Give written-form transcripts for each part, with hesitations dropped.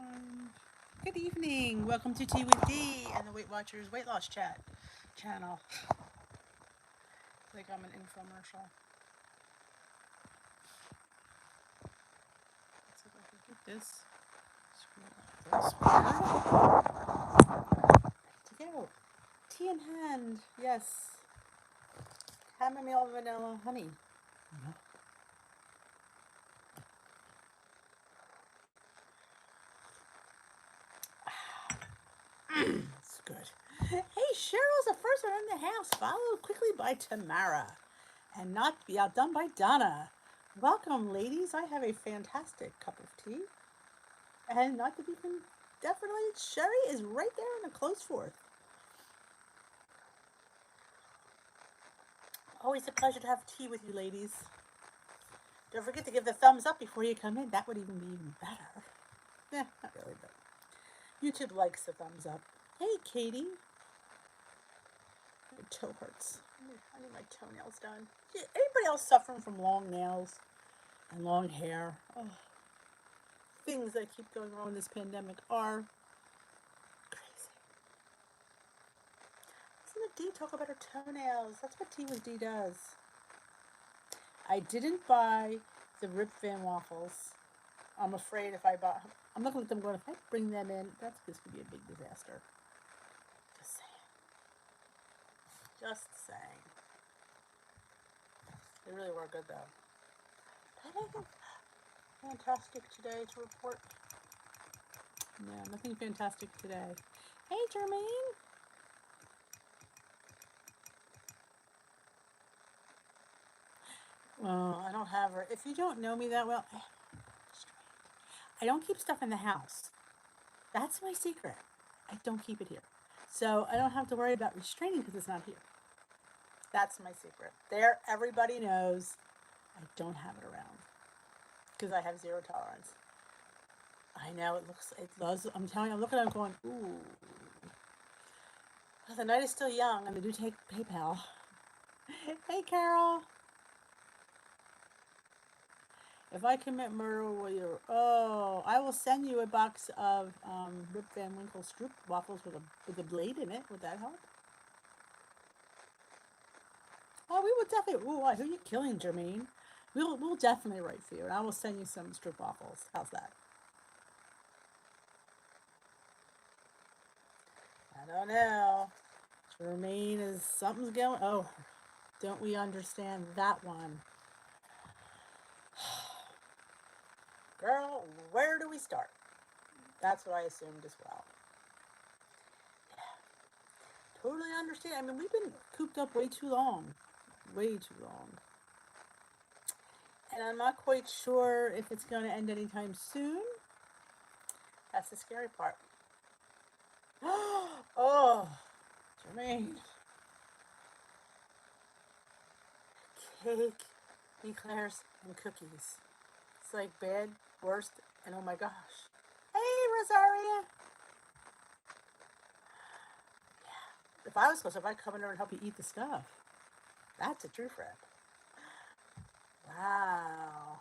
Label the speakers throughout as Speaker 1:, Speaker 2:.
Speaker 1: time. Good evening. Welcome to Tea with D and the Weight Watchers Weight Loss Chat channel. Like I'm an infomercial. Let's see if I can get this. To go. Tea in hand. Yes. Chamomile vanilla honey. It's good. Hey, Cheryl's the first one in the house, followed quickly by Tamara, and not to be outdone by Donna. Welcome, ladies. I have a fantastic cup of tea, and not to be definitely, Sherry is right there in a close fourth. Always a pleasure to have tea with you, ladies. Don't forget to give the thumbs up before you come in. That would even be even better. Yeah, not really, but YouTube likes the thumbs up. Hey, Katie. My toe hurts. I need my toenails done. Anybody else suffering from long nails and long hair? Oh, things that keep going wrong in this pandemic are crazy. Listen to D talk about her toenails. That's what Tea with D does. I didn't buy the Rip Van waffles. I'm afraid if I buy, I'm looking at them going, if I bring them in, that's just going to be a big disaster. Just saying. Just saying. They really were good though. Anything fantastic today to report? No, nothing fantastic today. Hey, Jermaine. Well, I don't have her. If you don't know me that well, I don't keep stuff in the house. That's my secret. I don't keep it here. So I don't have to worry about restraining because it's not here. That's my secret. There, everybody knows I don't have it around because I have zero tolerance. I know it does. I'm telling you, I'm looking at it going, ooh. Well, the night is still young and they do take PayPal. Hey, Carol. If I commit murder, will you? Oh, I will send you a box of Rip Van Winkle Stroop waffles with a blade in it. Would that help? Oh, we will definitely. Ooh, who are you killing, Jermaine? We'll definitely write for you, and I will send you some Stroop waffles. How's that? I don't know. Jermaine is something's going. Oh, don't we understand that one? Girl, where do we start? That's what I assumed as well. Yeah, totally understand. I mean, we've been cooped up way too long. Way too long. And I'm not quite sure if it's going to end anytime soon. That's the scary part. Oh, Jermaine. Cake, eclairs, and cookies. It's like bad, worst, and oh my gosh. Hey, Rosaria. Yeah. If I was close, if I'd come in there and help you eat the stuff. That's a true friend. Wow.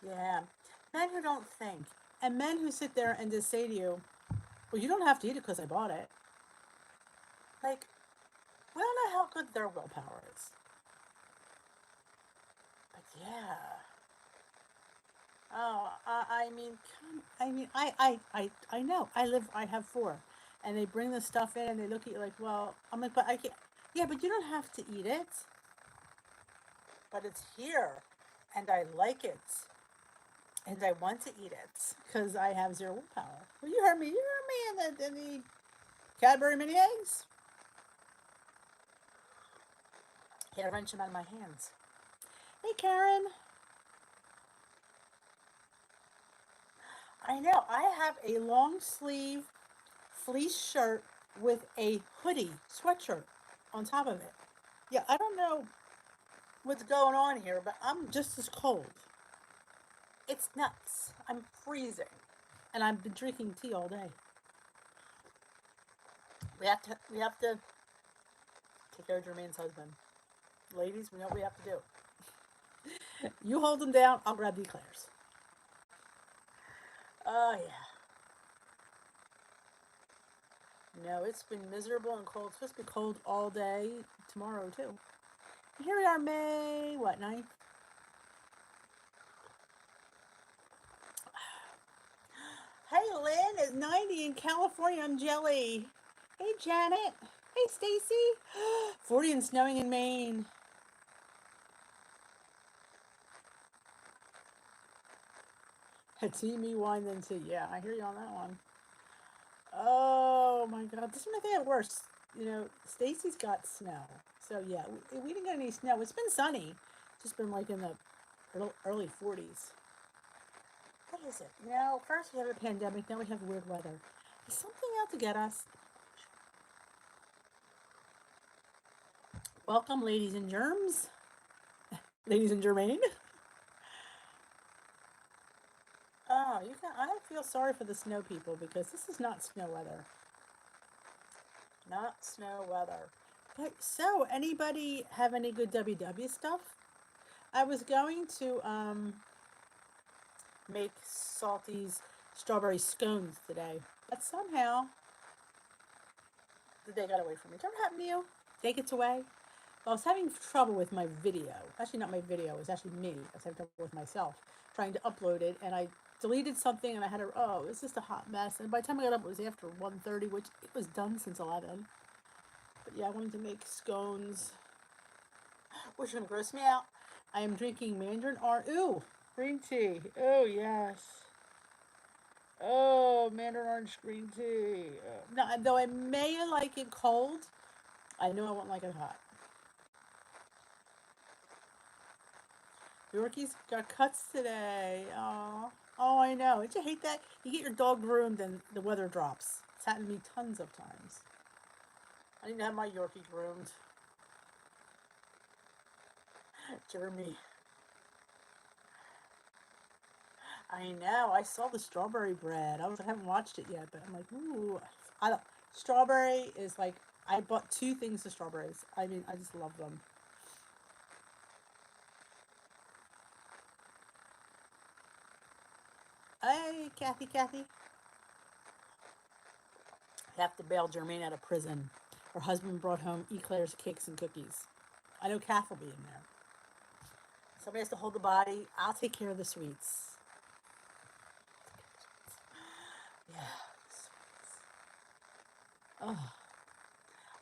Speaker 1: Yeah. Men who don't think. And men who sit there and just say to you, well, you don't have to eat it because I bought it. Like, we don't know how good their willpower is. But yeah. Oh, I know. I have four. And they bring the stuff in and they look at you like, well, I'm like, but I can't. Yeah, but you don't have to eat it. But it's here. And I like it. And I want to eat it because I have zero willpower. Well, you heard me. You heard me in the Cadbury mini eggs. Had to wrench them out of my hands. Hey, Karen. I know. I have a long sleeve fleece shirt with a hoodie, sweatshirt on top of it. Yeah, I don't know what's going on here, but I'm just as cold. It's nuts. I'm freezing. And I've been drinking tea all day. We have to take care of Jermaine's husband. Ladies, we know what we have to do. You hold them down, I'll grab the eclairs. Oh, yeah. No, it's been miserable and cold. It's supposed to be cold all day tomorrow, too. Here we are, May, what, 9th? Hey, Lynn, it's 90 in California. I'm jelly. Hey, Janet. Hey, Stacy. 40 and snowing in Maine. Tea, me, wine, then tea. Yeah, I hear you on that one. Oh my God, this is my thing worse. You know, Stacy's got snow, so yeah, we didn't get any snow. It's been sunny, just been like in the early 40s. What is it? You know, first we have a pandemic, now we have weird weather. Is something out to get us? Welcome, ladies and germs, ladies and germain. Oh, you can. I feel sorry for the snow people because this is not snow weather. Not snow weather. But so, anybody have any good WW stuff? I was going to make Salty's strawberry scones today, but somehow the day got away from me. Did it ever happen to you? Day gets away. Well, I was having trouble with my video. Actually, not my video. It was actually me. I was having trouble with myself trying to upload it, and I deleted something, and I had to. Oh, it's just a hot mess. And by the time I got up, it was after 1:30, which it was done since 11. But yeah, I wanted to make scones, which is gonna gross me out. I am drinking mandarin orange. Ooh, green tea. Oh yes. Oh, mandarin orange green tea. No, though I may like it cold, I know I won't like it hot. Yorkie's got cuts today. Oh, I know. Don't you hate that? You get your dog groomed and the weather drops. It's happened to me tons of times. I need to have my Yorkie groomed. Jeremy. I know. I saw the strawberry bread. I haven't watched it yet, but I'm like, ooh. I don't. Strawberry is like, I bought 2 things of strawberries. I mean, I just love them. Hey, Kathy, Kathy. Have to bail Jermaine out of prison. Her husband brought home eclairs, cakes, and cookies. I know Kath will be in there. Somebody has to hold the body. I'll take care of the sweets. Yeah. Oh,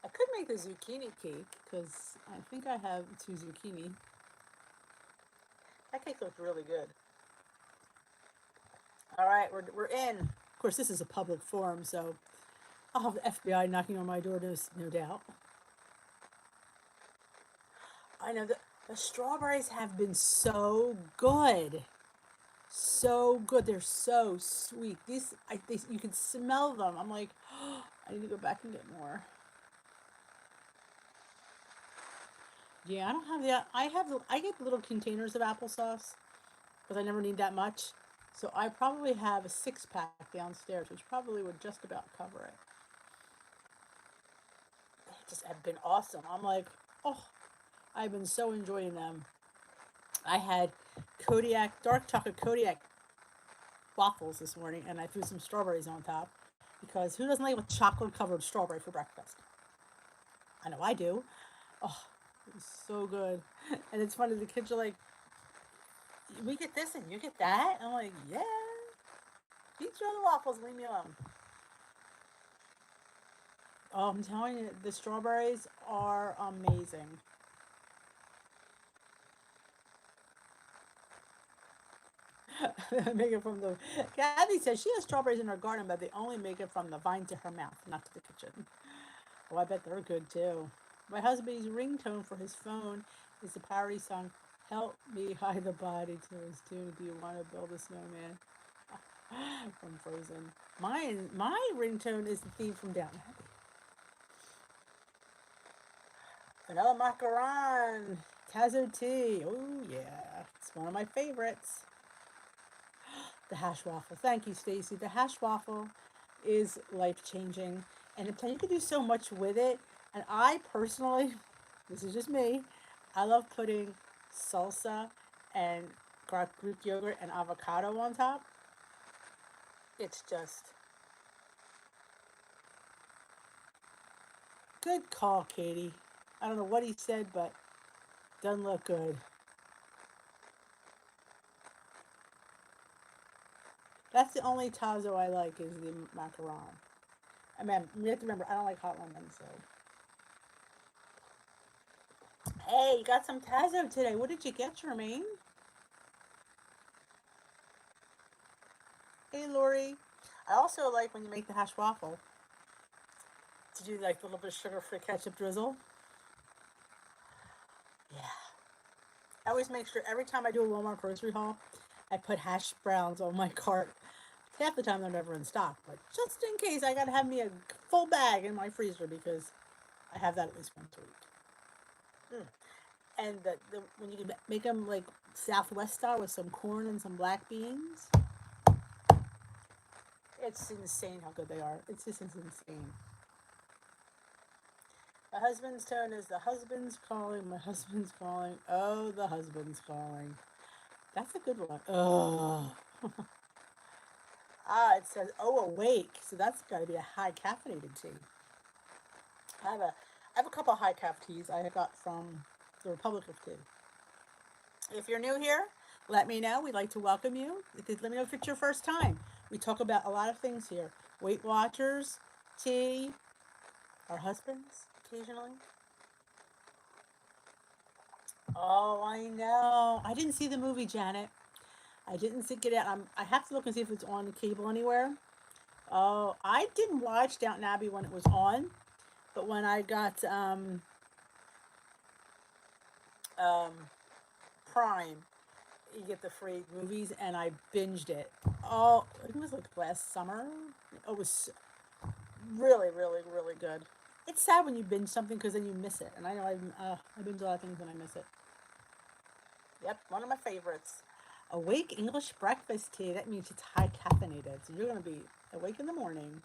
Speaker 1: I could make the zucchini cake because I think I have 2 zucchini. That cake looks really good. All right, we're in. Of course, this is a public forum, so I'll have the FBI knocking on my door, no doubt. I know the strawberries have been so good. So good. They're so sweet. You can smell them. I'm like, oh, I need to go back and get more. Yeah, I don't have that. I get little containers of applesauce because I never need that much. So I probably have a 6-pack downstairs, which probably would just about cover it. They just have been awesome. I'm like, oh, I've been so enjoying them. I had dark chocolate Kodiak waffles this morning, and I threw some strawberries on top because who doesn't like a chocolate covered strawberry for breakfast? I know I do. Oh, it was so good. And it's funny, the kids are like, we get this and you get that? I'm like, yeah. Eat your other waffles, leave me alone. Oh, I'm telling you, the strawberries are amazing. Make it from the. Kathy says she has strawberries in her garden, but they only make it from the vine to her mouth, not to the kitchen. Oh, I bet they're good too. My husband's ringtone for his phone is the parody song "Help Me Hide the Body" to his tune. Do you want to build a snowman? From Frozen. My ringtone is the theme from Downton Abbey. Vanilla macaron, Tazo tea. Oh yeah, it's one of my favorites. The hash waffle. Thank you, Stacy. The hash waffle is life changing, and you can do so much with it. And I personally, this is just me, I love putting salsa and Greek yogurt and avocado on top. It's just good call, Katie. I don't know what he said, but doesn't look good. That's the only tazo I like is the macaron. I mean, you have to remember, I don't like hot lemon, so. Hey, you got some tazo today. What did you get, Jermaine? Hey, Lori. I also like when you make the hash waffle to do like a little bit of sugar-free ketchup drizzle. Yeah. I always make sure every time I do a Walmart grocery haul, I put hash browns on my cart. Half the time they're never in stock, but just in case, I gotta have me a full bag in my freezer because I have that at least once a week. And when you can make them like Southwest style with some corn and some black beans, it's insane how good they are. It's just insane. My husband's tone is the husband's calling, my husband's calling, oh, the husband's calling. That's a good one. Oh. It says, oh, awake. So that's got to be a high caffeinated tea. I have a couple of high caff teas I got from the Republic of Tea. If you're new here, let me know. We'd like to welcome you. Let me know if it's your first time. We talk about a lot of things here. Weight Watchers, tea, our husbands occasionally. Oh, I know. I didn't see the movie, Janet. I didn't see it out. I have to look and see if it's on the cable anywhere. Oh, I didn't watch Downton Abbey when it was on, but when I got Prime, you get the free movies, and I binged it. Oh, I think it was like last summer. It was really, really, really good. It's sad when you binge something because then you miss it, and I know I binge a lot of things when I miss it. Yep, one of my favorites. Awake English breakfast tea. That means it's high caffeinated, so you're going to be awake in the morning.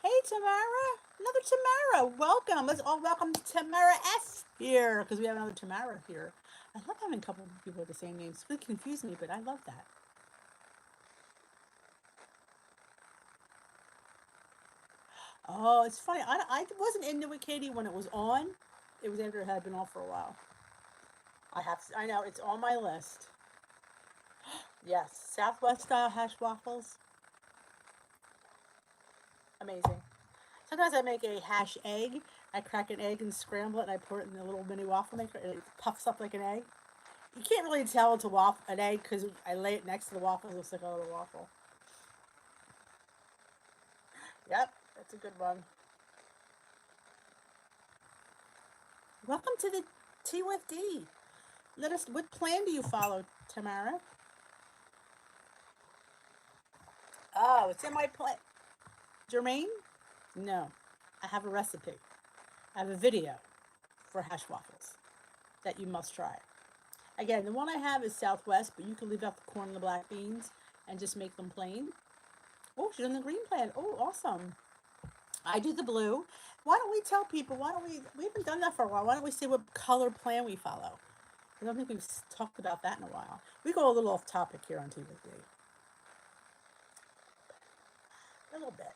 Speaker 1: Hey, Tamara. Another Tamara. Welcome. Let's all welcome Tamara S. here because we have another Tamara here. I love having a couple of people with the same name. It's really confused me, but I love that. Oh, it's funny. I wasn't into it, Katie, when it was on. It was after it had been off for a while. I know, it's on my list. Yes, Southwest style hash waffles. Amazing. Sometimes I make a hash egg. I crack an egg and scramble it, and I pour it in a little mini waffle maker, and it puffs up like an egg. You can't really tell it's an egg because I lay it next to the waffle. It looks like a little waffle. Yep, that's a good one. Welcome to the Tea with D. What plan do you follow, Tamara? Oh, it's in my plan. Jermaine? No, I have a recipe. I have a video for hash waffles that you must try. Again, the one I have is Southwest, but you can leave out the corn and the black beans and just make them plain. Oh, she's on the green plan. Oh, awesome. I do the blue. Why don't we tell people, we haven't done that for a while. Why don't we see what color plan we follow? I don't think we've talked about that in a while. We go a little off topic here on TV. A little bit.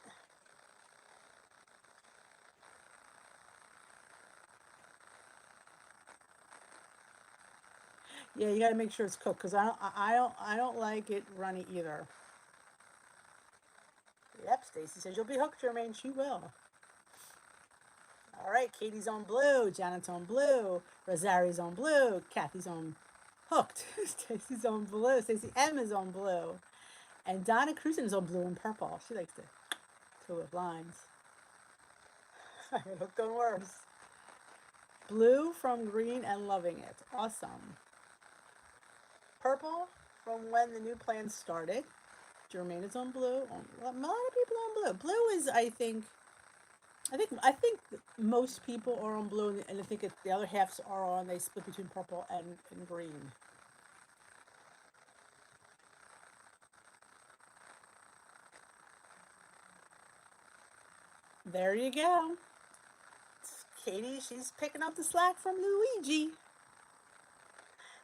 Speaker 1: Yeah, you got to make sure it's cooked because I don't like it runny either. Yep, Stacy says you'll be hooked, Jermaine. She will. All right, Katie's on blue, Janet's on blue, Rosari's on blue, Kathy's on hooked, Stacy's on blue, Stacy M is on blue, and Donna Cruzen is on blue and purple. She likes to go with lines. I got hooked on words. Blue from green and loving it. Awesome. Purple from when the new plan started. Jermaine is on blue. A lot of people on blue. Blue is, I think most people are on blue, and I think the other halves are on. They split between purple and green. There you go. Katie, she's picking up the slack from Luigi.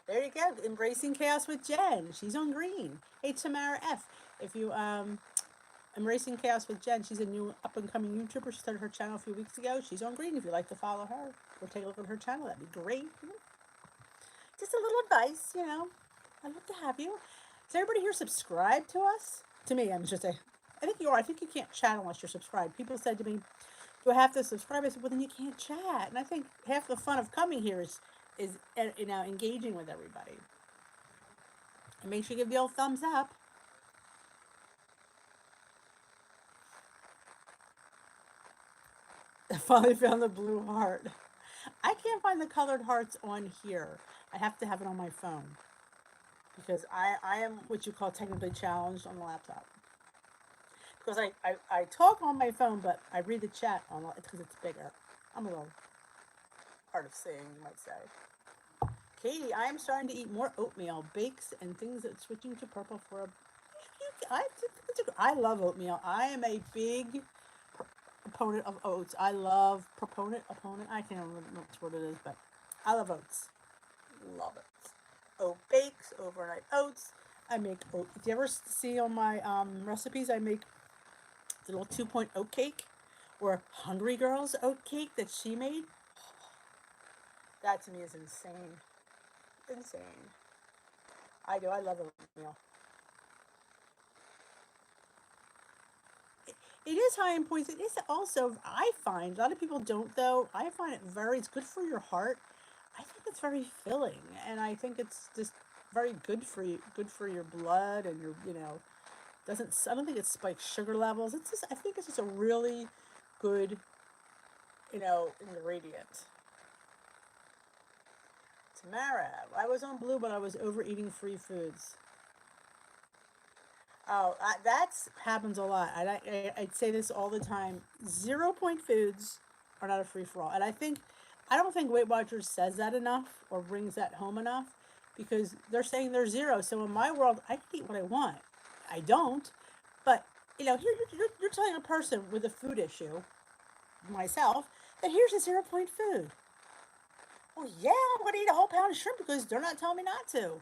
Speaker 1: There you go. Embracing Chaos with Jen. She's on green. Hey, Tamara F. If you Embracing Chaos with Jen. She's a new up and coming YouTuber. She started her channel a few weeks ago. She's on green. If you'd like to follow her or take a look at her channel, that'd be great. Just a little advice, I'd love to have you. Does everybody here subscribe to us? To me, I'm just saying. I think you are. I think you can't chat unless you're subscribed. People said to me, "Do I have to subscribe?" I said, "Well, then you can't chat." And I think half the fun of coming here is engaging with everybody. And make sure you give the old thumbs up. I finally found the blue heart. I can't find the colored hearts on here. I have to have it on my phone because I am what you call technically challenged on the laptop. Because I talk on my phone, but I read the chat on because it's bigger. I'm a little hard of seeing, you might say. Katie, I am starting to eat more oatmeal, bakes, and things that switching to purple for a. I love oatmeal. I am a big proponent of oats. I love opponent. I can't remember what it is, but I love oats. Love it. Oat bakes, overnight oats. I make oat. If you ever see on my recipes, I make the little 2-point oat cake or Hungry Girl's oat cake that she made. That to me is insane. Insane. I do. I love oatmeal. It is high in poison. It is also, I find, a lot of people don't though. I find it's good for your heart. I think it's very filling. And I think it's just very good for you, good for your blood and I don't think it spikes sugar levels. I think it's just a really good, ingredient. Tamara, I was on blue, but I was overeating free foods. Oh, that's happens a lot. I'd say this all the time. 0 point foods are not a free for all, and I don't think Weight Watchers says that enough or brings that home enough because they're saying they're zero. So in my world, I can eat what I want. I don't, but here you're telling a person with a food issue, myself, that here's a 0 point food. Well, yeah, I'm going to eat a whole pound of shrimp because they're not telling me not to.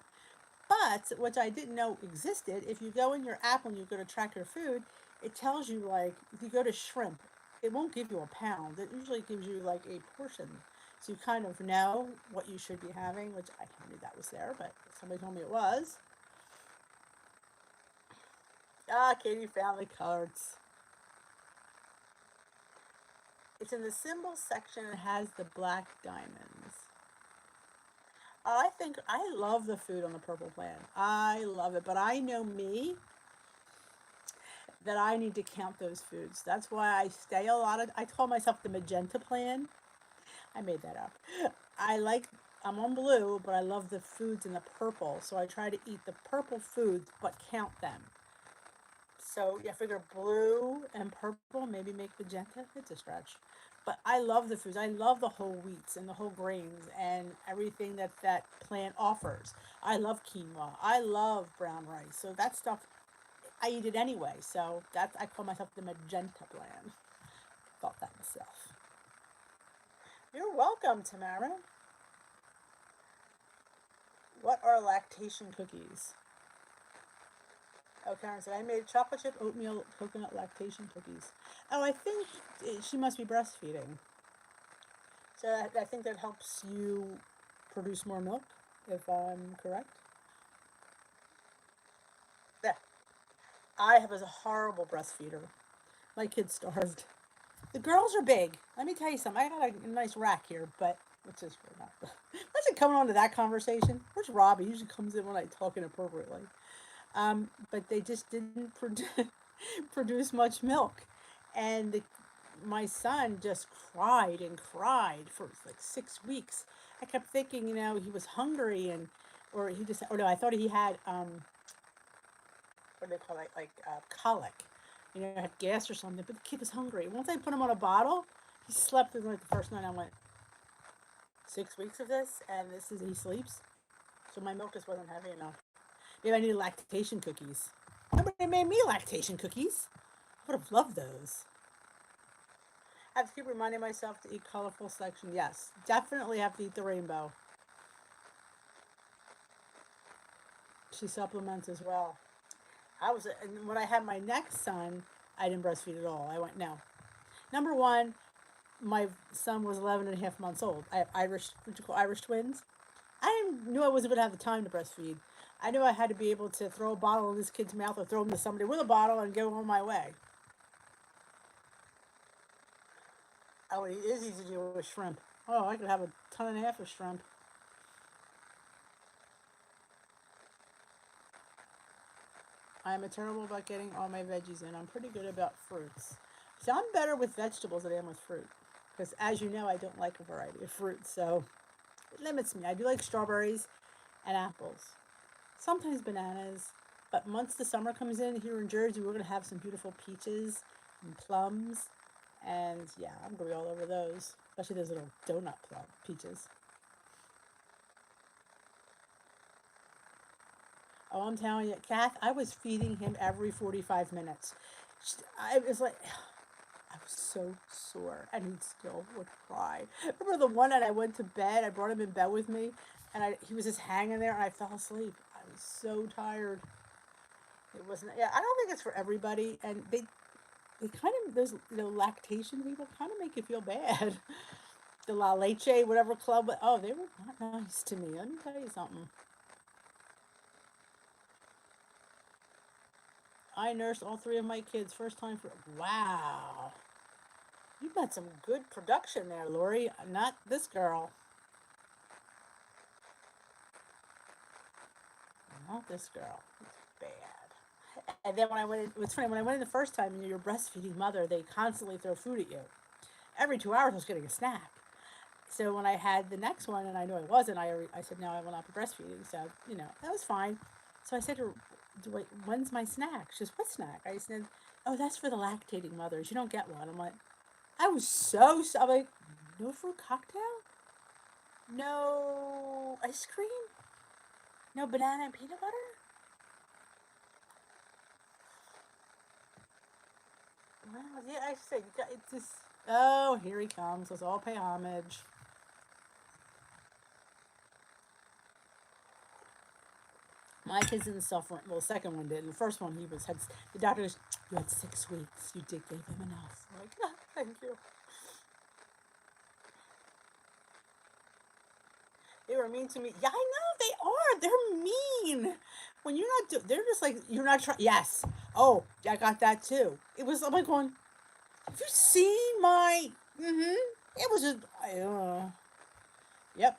Speaker 1: But what I didn't know existed, if you go in your app when you go to track your food, it tells you like if you go to shrimp, it won't give you a pound. It usually gives you like a portion. So you kind of know what you should be having, which I knew that was there, but somebody told me it was. Ah, Katie found the cards. It's in the symbol section. It has the black diamonds. I think I love the food on the purple plan. I love it, but I know me that I need to count those foods. That's why I call myself the magenta plan. I made that up. I like I'm on blue, but I love the foods in the purple, so I try to eat the purple foods but count them. So I figure blue and purple, maybe make magenta. It's a stretch. But I love the foods. I love the whole wheats and the whole grains and everything that plant offers. I love quinoa. I love brown rice. So that stuff, I eat it anyway. So I call myself the magenta plan. Thought that myself. You're welcome, Tamara. What are lactation cookies? Oh, Karen said, I made chocolate chip oatmeal coconut lactation cookies. Oh, I think she must be breastfeeding. So I think that helps you produce more milk, if I'm correct. Yeah. I was a horrible breastfeeder. My kids starved. The girls are big. Let me tell you something. I got a nice rack here, but which is not. Imagine coming on to that conversation. Where's Robbie? He usually comes in when I talk inappropriately. But they just didn't produce much milk, and my son just cried and cried for like 6 weeks. I kept thinking, he was hungry or he just, or no, I thought he had what do they call it, like colic, had gas or something. But the kid was hungry. Once I put him on a bottle, he slept through like the first night. I went 6 weeks of this, and he sleeps. So my milk just wasn't heavy enough. Maybe I needed lactation cookies. Nobody made me lactation cookies. I would have loved those. I have to keep reminding myself to eat colorful selection. Yes, definitely have to eat the rainbow. She supplements as well. And when I had my next son, I didn't breastfeed at all. I went, no. Number one, my son was 11 and a half months old. I have Irish, what you call Irish twins. Knew I wasn't going to have the time to breastfeed. I knew I had to be able to throw a bottle in this kid's mouth or throw him to somebody with a bottle and go on my way. Oh, it is easy to do with shrimp. Oh, I could have a ton and a half of shrimp. I am terrible about getting all my veggies in. I'm pretty good about fruits. So I'm better with vegetables than I am with fruit. Because as you know, I don't like a variety of fruits, so it limits me. I do like strawberries and apples. Sometimes bananas. But once the summer comes in here in Jersey, we're going to have some beautiful peaches and plums. And yeah, I'm going to be all over those. Especially those little donut plum peaches. Oh, I'm telling you, Kath, I was feeding him every 45 minutes. I was like, I was so sore, and he still would cry. Remember the one night I went to bed, I brought him in bed with me, and he was just hanging there, and I fell asleep. I was so tired. It wasn't, yeah, I don't think it's for everybody, and they kind of, those, lactation people kind of make you feel bad. The La Leche, whatever club, oh, they were not nice to me. Let me tell you something. I nursed all three of my kids first time for, wow. You've got some good production there, Lori. Not this girl. Not this girl. It's bad. And then when I went in, it's funny, when I went in the first time, you're a breastfeeding mother, they constantly throw food at you. Every 2 hours I was getting a snack. So when I had the next one, and I knew I wasn't, I said, no, I will not be breastfeeding. So, that was fine. So I said to her, wait, when's my snack? She says, what snack? I said, oh, that's for the lactating mothers. You don't get one. I'm like, I was I'm like, no fruit cocktail? No ice cream? No banana and peanut butter? Well, yeah, I said, it's just, oh, here he comes. Let's all pay homage. My kids didn't suffer. Well, the second one did. The first one, the doctor goes, you had 6 weeks. You did give him enough. I'm like, oh, thank you. They were mean to me. Yeah, I know they are. They're mean. When you're not, they're just like, you're not trying. Yes. Oh, I got that too. I'm like going, have you seen my, it was just, yep.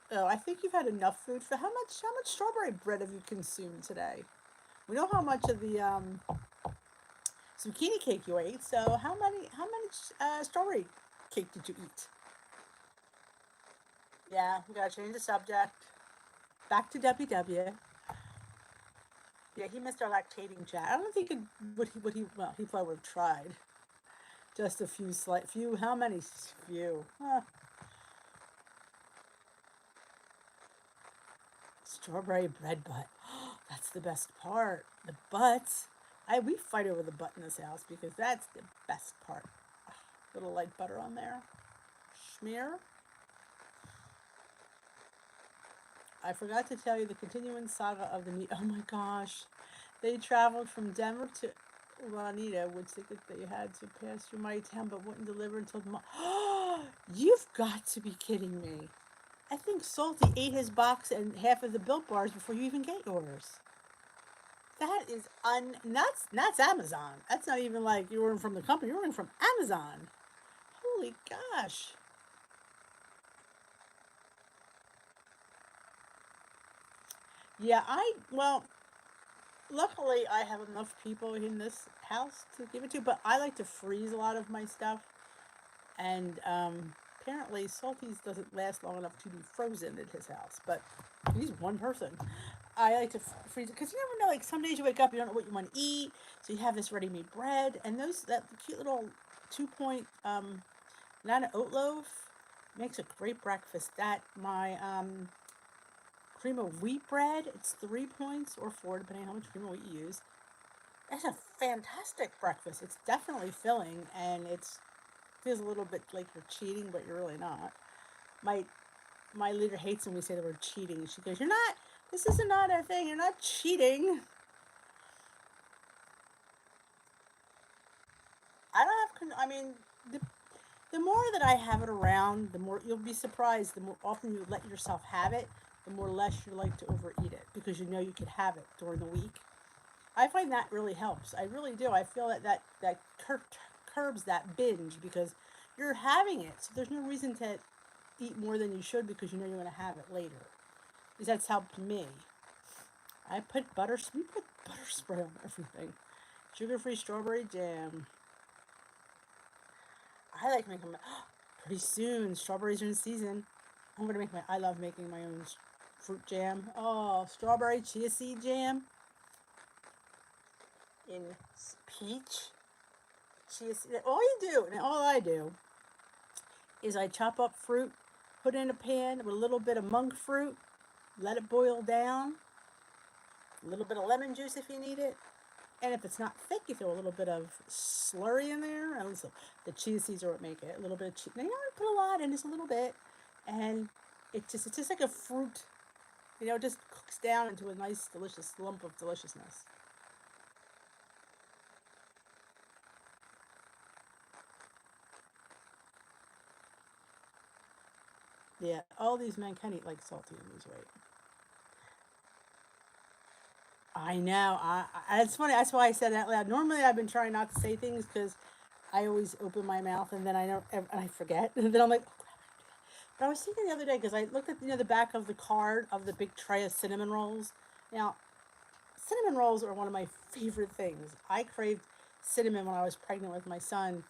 Speaker 1: Oh, I think you've had enough food for how much strawberry bread have you consumed today? We know how much of the zucchini cake you ate. So how many strawberry cake did you eat? Yeah, we gotta change the subject. Back to WW. Yeah, he missed our lactating chat. I don't think it would he well he probably would have tried. Just a few. How many? Few. Strawberry bread butt. That's the best part. The butts. We fight over the butt in this house because that's the best part. Little light butter on there. Schmear. I forgot to tell you the continuing saga of the meat. Oh my gosh. They traveled from Denver to Juanita, which they had to pass through my town, but wouldn't deliver until tomorrow. You've got to be kidding me. I think Salty ate his box and half of the Built Bars before you even get yours. That is that's Amazon. That's not even like you're ordering from the company. You're ordering from Amazon. Holy gosh. Yeah, luckily I have enough people in this house to give it to, but I like to freeze a lot of my stuff. And apparently Salty's doesn't last long enough to be frozen at his house, but he's one person. I like to freeze it because you never know. Like some days you wake up, you don't know what you want to eat, so you have this ready-made bread and that cute little 2-point banana oat loaf makes a great breakfast. That my cream of wheat bread, it's 3 points or 4 depending on how much cream of wheat you use. It's a fantastic breakfast. It's definitely filling and it feels a little bit like you're cheating, but you're really not. My My leader hates when we say the word cheating. She goes, "You're not. This is not a thing. You're not cheating." I don't have. I mean, the the more that I have it around, the more you'll be surprised. The more often you let yourself have it, the more less you like to overeat it because you know you could have it during the week. I find that really helps. I really do. I feel that curbs that binge because you're having it, so there's no reason to eat more than you should because you know you're going to have it later. Because that's helped me. I put butter. We put butter spray on everything. Sugar-free strawberry jam. I like making my. Pretty soon, strawberries are in season. I'm gonna make my. I love making my own fruit jam. Oh, strawberry chia seed jam in peach chia seed. All you do, and all I do, is I chop up fruit, put it in a pan with a little bit of monk fruit, let it boil down. A little bit of lemon juice if you need it. And if it's not thick, you throw a little bit of slurry in there. And also, the chia seeds are what make it. A little bit of chia. Now, you don't put a lot in, just a little bit. And it's just like a fruit. It just cooks down into a nice, delicious lump of deliciousness. Yeah, all these men can eat like salty and lose weight. I know. It's funny. That's why I said it out loud. Normally, I've been trying not to say things because I always open my mouth and then I don't, and I forget. And then I'm like, oh, but I was thinking the other day because I looked at the back of the card of the big tray of cinnamon rolls. Now, cinnamon rolls are one of my favorite things. I craved cinnamon when I was pregnant with my son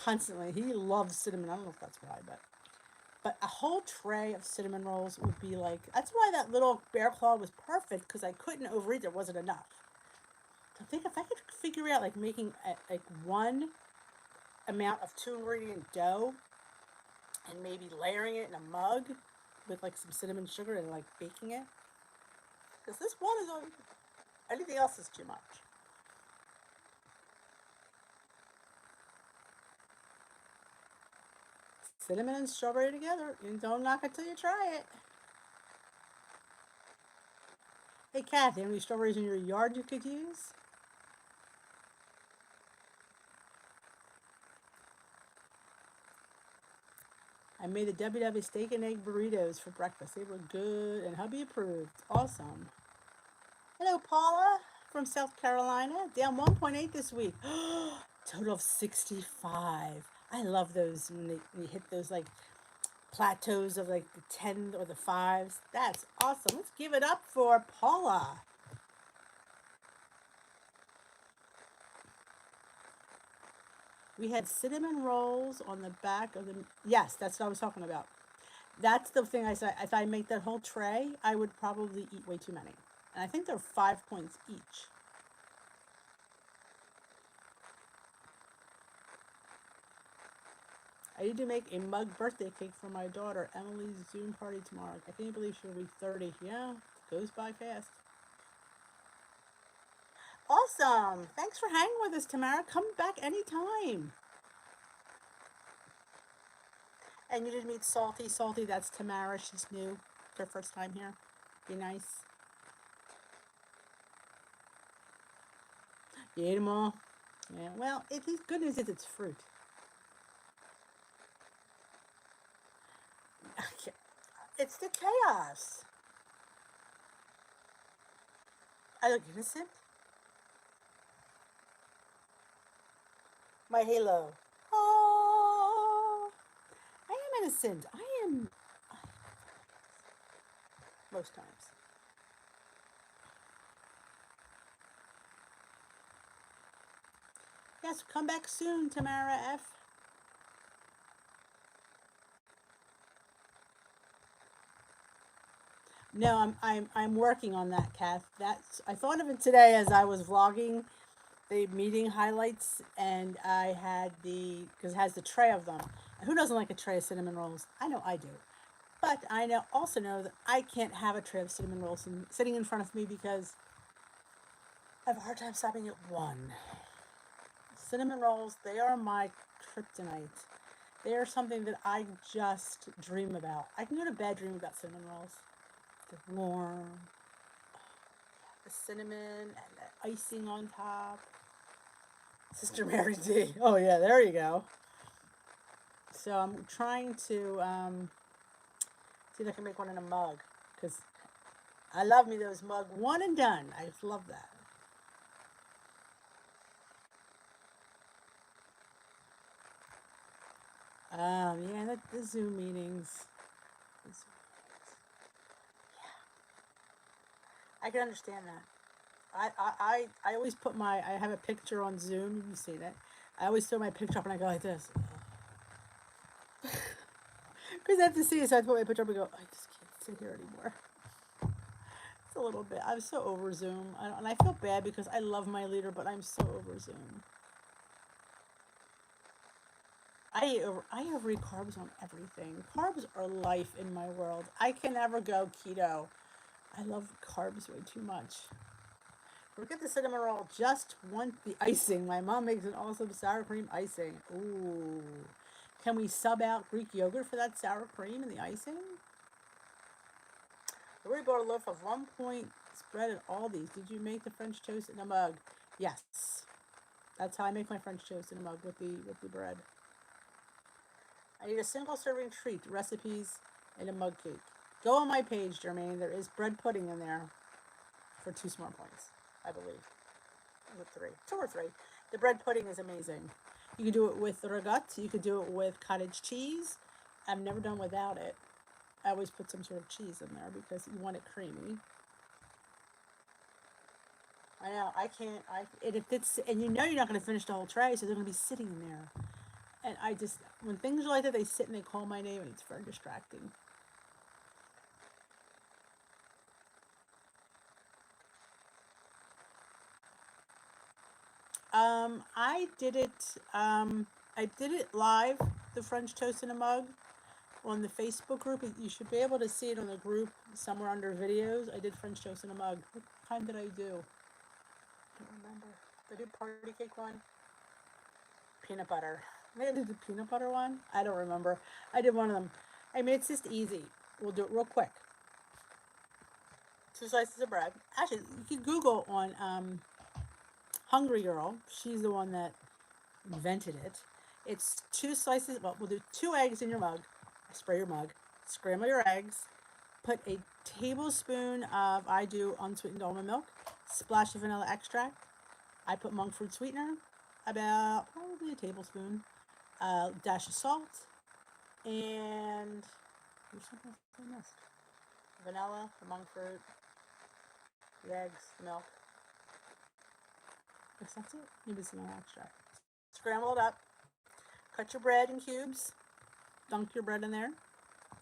Speaker 1: constantly. He loves cinnamon. I don't know if that's why, but a whole tray of cinnamon rolls would be like. That's why that little bear claw was perfect because I couldn't overeat. There wasn't enough. I think if I could figure out like making like one amount of 2 ingredient dough and maybe layering it in a mug with like some cinnamon sugar and like baking it. Because this one is on. Anything else is too much. Cinnamon and strawberry together. You don't knock it till you try it. Hey, Kathy, have any strawberries in your yard you could use? I made the WW steak and egg burritos for breakfast. They were good and hubby approved. Awesome. Hello, Paula from South Carolina. Down 1.8 this week. Total of 65. I love those when you hit those like plateaus of like the 10 or the 5s. That's awesome. Let's give it up for Paula. We had cinnamon rolls on the back of the. Yes, that's what I was talking about. That's the thing I said. If I make that whole tray, I would probably eat way too many. And I think they're 5 points each. I need to make a mug birthday cake for my daughter. Emily's Zoom party tomorrow. I can't believe she'll be 30. Yeah, it goes by fast. Awesome. Thanks for hanging with us, Tamara. Come back anytime. And you did meet Salty. Salty, that's Tamara. She's new. Her first time here. Be nice. You ate them all? Yeah. Well, the good news is it's fruit. It's the chaos. I look innocent. My halo. Oh, I am innocent. I am most times. Yes, come back soon, Tamara F. No, I'm working on that, Kath. That's I thought of it today as I was vlogging the meeting highlights, and I had because it has the tray of them. Who doesn't like a tray of cinnamon rolls? I know I do, but I also know that I can't have a tray of cinnamon rolls sitting in front of me because I have a hard time stopping at one. Cinnamon rolls, they are my kryptonite. They are something that I just dream about. I can go to bed dreaming about cinnamon rolls. They're warm, the cinnamon and the icing on top. Sister Mary D. Oh yeah, there you go. So I'm trying to see if I can make one in a mug because I love me those mug one and done. I just love that. Yeah, the Zoom meetings. I can understand that. I always put I have a picture on Zoom. You've seen it. I always throw my picture up and I go like this. Because I have to see it, so I put my picture up and go, I just can't sit here anymore. It's a little bit. I'm so over Zoom. And I feel bad because I love my leader, but I'm so over Zoom. I overeat carbs on everything. Carbs are life in my world. I can never go keto. I love carbs way too much. Forget the cinnamon roll. Just want the icing. My mom makes an awesome sour cream icing. Ooh. Can we sub out Greek yogurt for that sour cream and the icing? I already bought a loaf of 1 point spread at Aldi's. Did you make the French toast in a mug? Yes. That's how I make my French toast in a mug with the bread. I need a single serving treat. Recipes in a mug cake. Go on my page, Jermaine. There is bread pudding in there for 2 smart points, I believe. With 3. 2 or 3. The bread pudding is amazing. You can do it with ragout. You could do it with cottage cheese. I've never done without it. I always put some sort of cheese in there because you want it creamy. I know, I can't, and if it's, and you know you're not going to finish the whole tray, so they're going to be sitting in there. And I just, when things are like that, they sit and they call my name, and it's very distracting. I did it, I did it live, the French toast in a mug, on the Facebook group. You should be able to see it on the group somewhere under videos. I did French toast in a mug. What kind did I do? I don't remember. Did I do party cake one? Peanut butter. Maybe I did the peanut butter one. I don't remember. I did one of them. I mean, it's just easy. We'll do it real quick. 2 slices of bread. Actually, you can Google on Hungry Girl. She's the one that invented it. It's 2 slices. Well, we'll do 2 eggs in your mug. Spray your mug. Scramble your eggs. Put a tablespoon of, I do unsweetened almond milk. Splash of vanilla extract. I put monk fruit sweetener. About probably a tablespoon. Dash of salt. And there's something else I missed. Vanilla, the monk fruit, the eggs, the milk. I guess that's it. Maybe some more extract. Scramble it up. Cut your bread in cubes. Dunk your bread in there.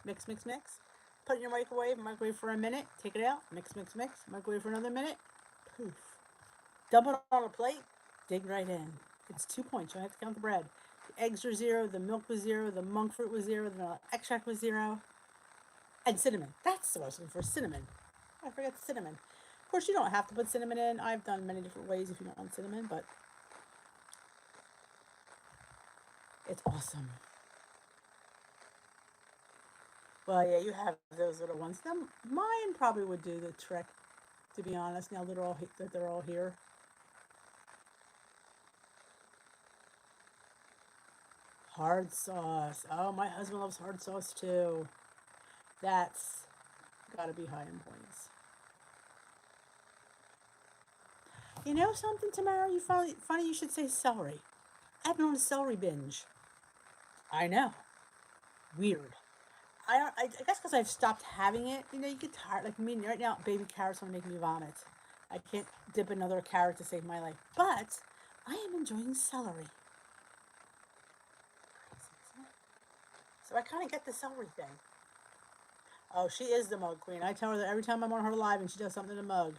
Speaker 1: Mix, mix, mix. Put it in your microwave. Microwave for a minute. Take it out. Mix, mix, mix. Microwave for another minute. Poof. Dump it on a plate. Dig right in. It's 2 points. You don't have to count the bread. The eggs are 0. The milk was 0. The monk fruit was 0. The extract was 0. And cinnamon. That's what I was looking for. Cinnamon. I forgot the cinnamon. Of course, you don't have to put cinnamon in. I've done many different ways if you don't want cinnamon, but it's awesome. Well, yeah, you have those little ones. Them, mine probably would do the trick, to be honest. Now that they're all here. Hard sauce. Oh, my husband loves hard sauce too. That's got to be high in points. You know something, Tamara? Funny you should say celery. I've been on a celery binge. I know. Weird. I guess because I've stopped having it. You know, you get tired. Like me right now, baby carrots want to make me vomit. I can't dip another carrot to save my life. But I am enjoying celery. So I kind of get the celery thing. Oh, she is the mug queen. I tell her that every time I'm on her live and she does something in a mug.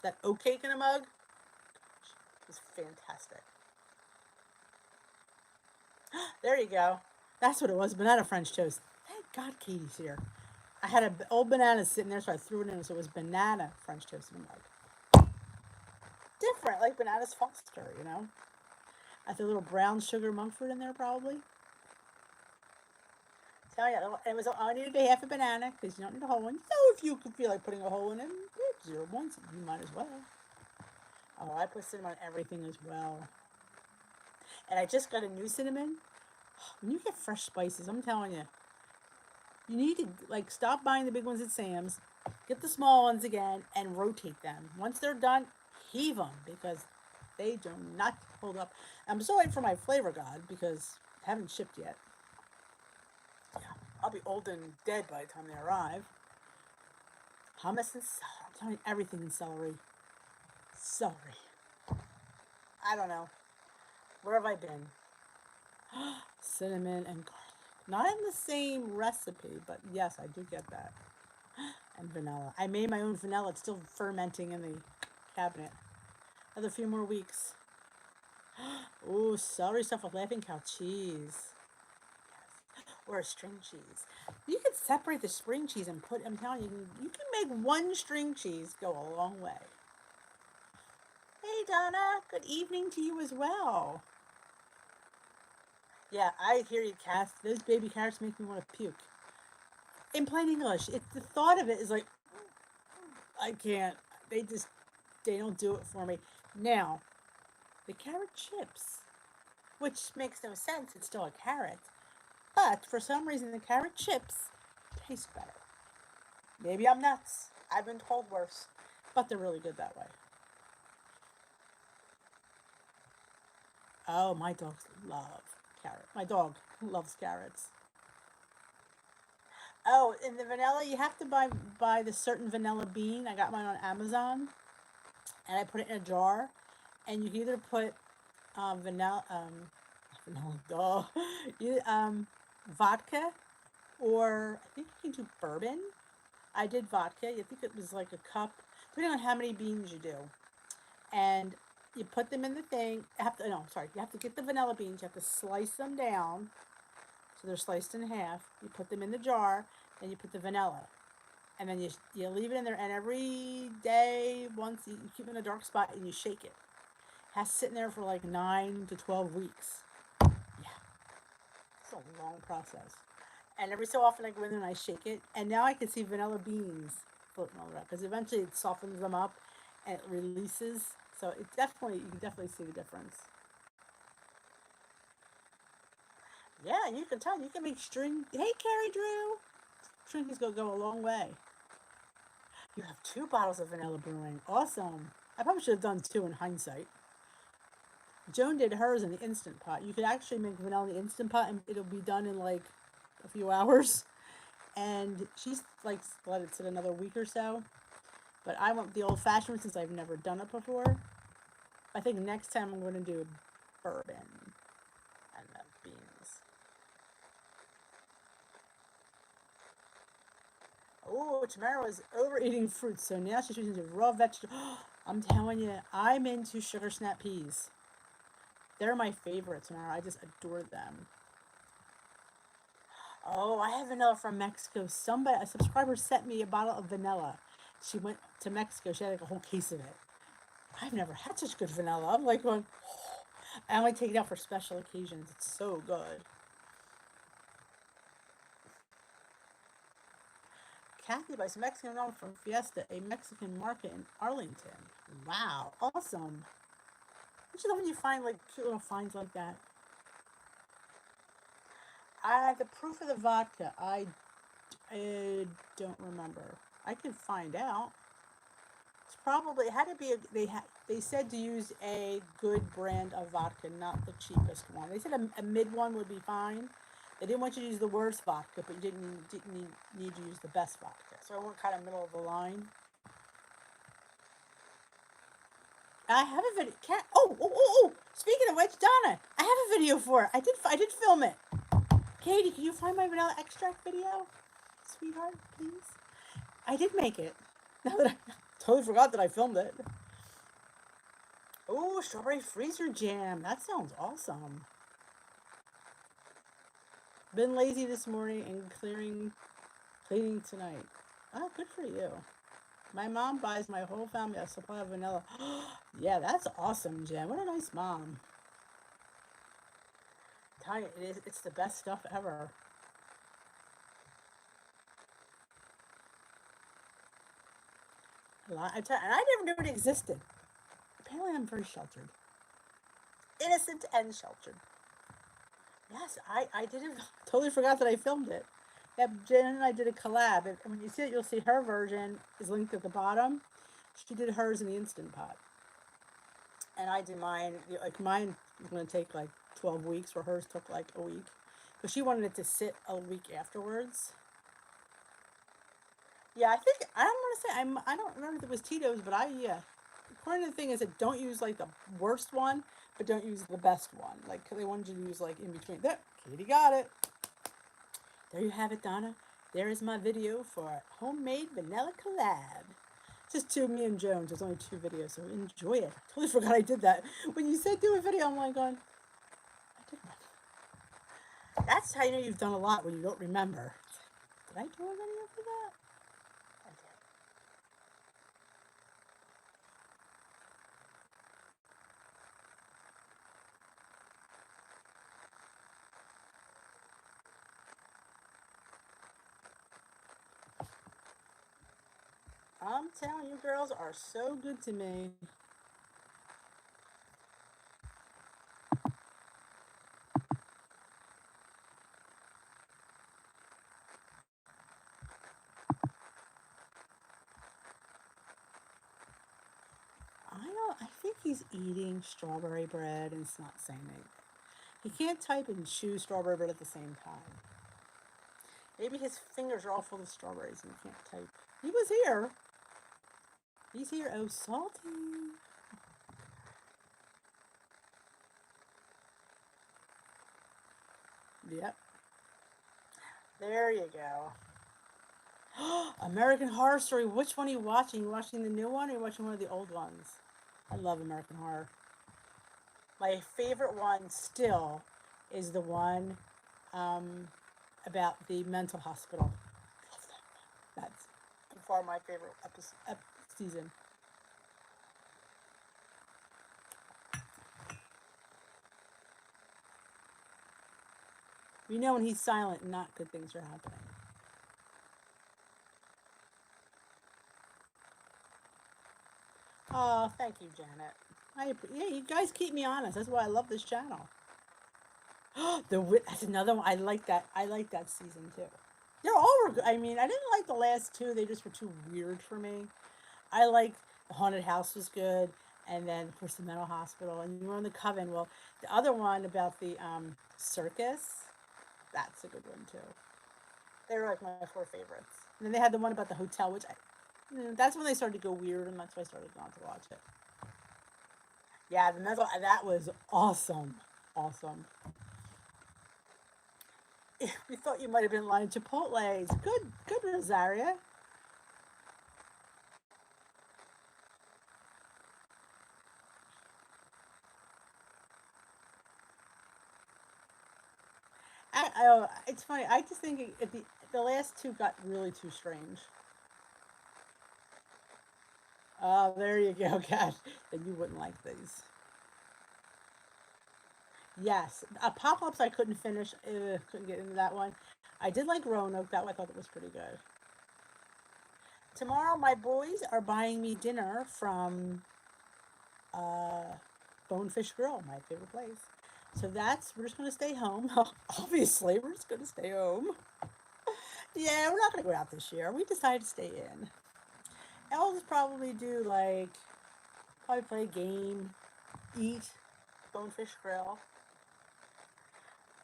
Speaker 1: That oat cake in a mug is fantastic. There you go. That's what it was. Banana French toast. Thank God Katie's here. I had an old banana sitting there, so I threw it in. So it was banana French toast in a mug. Different, like bananas Foster, you know. I threw a little brown sugar monk fruit in there, probably. tell you, it was. I needed a half a banana because you don't need a whole one. So if you could feel like putting a whole one in, 0 points. You might as well. Oh, I put cinnamon on everything as well. And I just got a new cinnamon. When you get fresh spices, I'm telling you, you need to like stop buying the big ones at Sam's, get the small ones again, and rotate them. Once they're done, heave them because they do not hold up. I'm still waiting for my Flavor God because I haven't shipped yet. Yeah, I'll be old and dead by the time they arrive. Hummus and celery. I'm telling you, everything in celery. Celery. I don't know. Where have I been? Cinnamon and garlic. Not in the same recipe, but yes, I do get that. And vanilla. I made my own vanilla. It's still fermenting in the cabinet. Another few more weeks. Ooh, celery stuffed with laughing cow cheese. Yes. Or a string cheese. You can separate the string cheese and put, I'm telling you, you can make one string cheese go a long way. Hey, Donna. Good evening to you as well. Yeah, I hear you, Cass. Those baby carrots make me want to puke. In plain English, the thought of it is like, I can't. They don't do it for me. Now, the carrot chips, which makes no sense. It's still a carrot. But for some reason, the carrot chips taste better. Maybe I'm nuts. I've been told worse. But they're really good that way. Oh, my dogs love carrot. My dog loves carrots. Oh, in the vanilla, you have to buy the certain vanilla bean. I got mine on Amazon, and I put it in a jar. And you can either put vanilla, vodka, or I think you can do bourbon. I did vodka. I think it was like a cup, depending on how many beans you do. And you put them in the thing. You have to get the vanilla beans. You have to slice them down, so they're sliced in half. You put them in the jar, then you put the vanilla, and then you leave it in there. And every day, once you keep it in a dark spot, and you shake it. It has to sit in there for like 9 to 12 weeks. Yeah, it's a long process. And every so often I go in there and I shake it, and now I can see vanilla beans floating all around because eventually it softens them up and it releases. So you can definitely see the difference. Yeah, you can tell. You can make string. Hey, Carrie Drew. String is going to go a long way. You have 2 bottles of vanilla brewing. Awesome. I probably should have done 2 in hindsight. Joan did hers in the Instant Pot. You could actually make vanilla in the Instant Pot and it'll be done in like a few hours. And she's like let it sit another week or so. But I want the old fashioned one since I've never done it before. I think next time I'm going to do bourbon and the beans. Oh, Tamara was overeating fruits, so now she's using raw vegetables. I'm telling you, I'm into sugar snap peas. They're my favorite, Tamara. I just adore them. Oh, I have vanilla from Mexico. A subscriber sent me a bottle of vanilla. She went to Mexico. She had like a whole case of it. I've never had such good vanilla. I'm like going, oh. I only take it out for special occasions. It's so good. Kathy buys Mexican rum from Fiesta, a Mexican market in Arlington. Wow, awesome. Don't you love when you find like cute little finds like that? The proof of the vodka, I don't remember. I can find out. It's probably it had to be. They said to use a good brand of vodka, not the cheapest one. They said a mid one would be fine. They didn't want you to use the worst vodka, but you didn't need to use the best vodka. So I went kind of middle of the line. I have a video. Oh! Speaking of which, Donna, I have a video for it. I did film it. Katie, can you find my vanilla extract video, sweetheart, please? I did make it. Now that I totally forgot that I filmed it. Oh, strawberry freezer jam. That sounds awesome. Been lazy this morning and cleaning tonight. Oh, good for you. My mom buys my whole family a supply of vanilla. Yeah, that's awesome, Jen. What a nice mom. I tell you, it's the best stuff ever. A lot. And I never knew it existed. Apparently, I'm very sheltered, innocent and sheltered. Yes, I didn't totally forgot that I filmed it. Yeah, Jen and I did a collab, and when you see it, you'll see her version is linked at the bottom. She did hers in the Instant Pot, and I did mine. Like mine was going to take like 12 weeks, where hers took like a week, but she wanted it to sit a week afterwards. Yeah, I think I don't want to say I don't remember if it was Tito's, but yeah. According to the thing is that don't use like the worst one, but don't use the best one. Like they wanted you to use like in between. There, Katie got it. There you have it, Donna. There is my video for homemade vanilla collab. Just two, me and Jones. There's only two videos, so enjoy it. I totally forgot I did that. When you said do a video, I'm like going, I did one. That's how you know you've done a lot when you don't remember. Did I do a video for that? I did. I'm telling you, girls are so good to me. I think he's eating strawberry bread and it's not saying anything. He can't type and chew strawberry bread at the same time. Maybe his fingers are all full of strawberries and he can't type. He was here. He's here. Oh, salty. Yep. There you go. American Horror Story. Which one are you watching? You watching the new one or are you watching one of the old ones? I love American Horror. My favorite one still is the one about the mental hospital. Love that. That's by far my favorite season. You know when he's silent, not good things are happening. Oh, thank you, Janet. Yeah, you guys keep me honest. That's why I love this channel. That's another one. I like that. I like that season too. They're all were good. I mean, I didn't like the last two. They just were too weird for me. I like the haunted house was good, and then of course the mental hospital, and you were on the coven. Well, the other one about the circus, that's a good one too. They were like my four favorites. And then they had the one about the hotel, which that's when they started to go weird, and that's why I started not to watch it. Yeah, the mental that was awesome, awesome. We thought you might have been lying. Chipotle's good, good, Rosaria. It's funny. I just think the last two got really too strange. Oh, there you go. Gosh, then you wouldn't like these. Yes, Apocalypse I couldn't finish. Couldn't get into that one. I did like Roanoke. That one I thought it was pretty good. Tomorrow, my boys are buying me dinner from uh, Bonefish Grill, my favorite place. So we're just going to stay home. Obviously, we're just going to stay home. Yeah, we're not going to go out this year. We decided to stay in. And we'll just probably do probably play a game, eat, Bonefish Grill.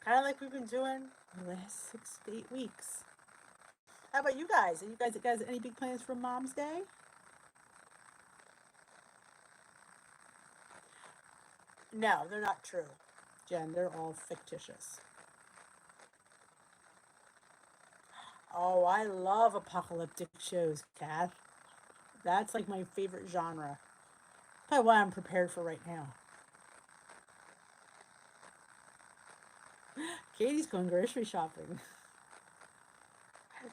Speaker 1: Kind of like we've been doing the last 6 to 8 weeks. How about you guys? Are you guys any big plans for Mom's Day? No, they're not true, Jen. They're all fictitious. Oh, I love apocalyptic shows, Kath. That's like my favorite genre. Probably what I'm prepared for right now. Katie's going grocery shopping.